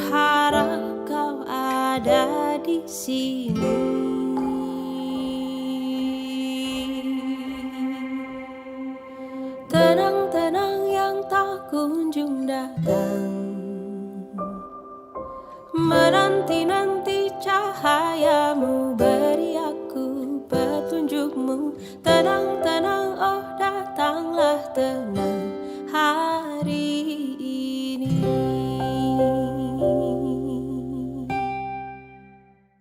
berharap kau ada di sini. Tenang-tenang yang tak kunjung datang, menanti-nanti cahayamu, beri aku petunjukmu. Tenang-tenang, oh datanglah tenang.